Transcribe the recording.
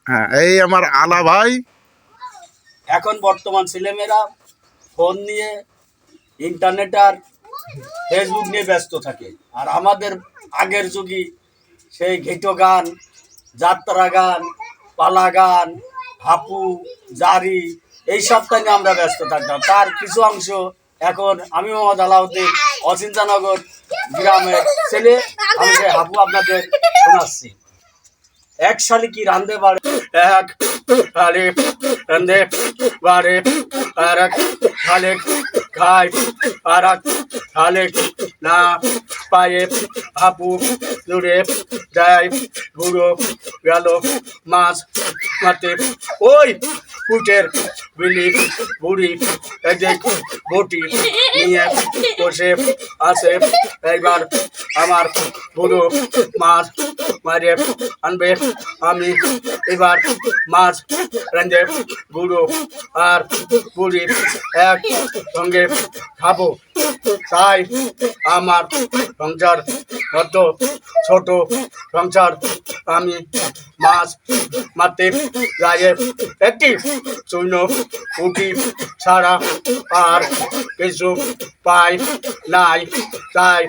হ্যাঁ, এই আমার আলা ভাই। এখন বর্তমান ছেলেমেয়েরা ফোন নিয়ে, ইন্টারনেট আর ফেসবুক নিয়ে ব্যস্ত থাকে। আর আমাদের আগের যুগী সেই ঘেটো গান, যাত্রা গান, পালা গান, হাপু, জারি, এই সবটা নিয়ে আমরা ব্যস্ত থাকতাম। তার কিছু অংশ এখন আমি মোহাম্মদ আলাউদ্দিন, অচিন্তানগর গ্রামের ছেলে, আমি সেই হাপু আপনাদের শোনাচ্ছি। এক শালিকি রান্ধে বাড়ে, এক শালি রান্ধে বাড়ে, আর এক শালিক খায়, আর এক শালিক না পায়ে হাপু জুড়ে যায়। বুড়ো গেল মাছ মারতে, ওই কুটের বিলি বুড়ি এদিক বটি নিয়ে বসে আছে। এইবার আমার বুড়ো মাছ মারে আনবে, আমি এবার মাছ রেঁধে বুড়ো আর বুড়ি এক সঙ্গে খাবো। তাই আমার সংসার অত ছোট সংসার, আমি মাছ মারতে গায়ে একটি চূর্ণ উঠি ছাড়া আর কিছু পাই নাই। তাই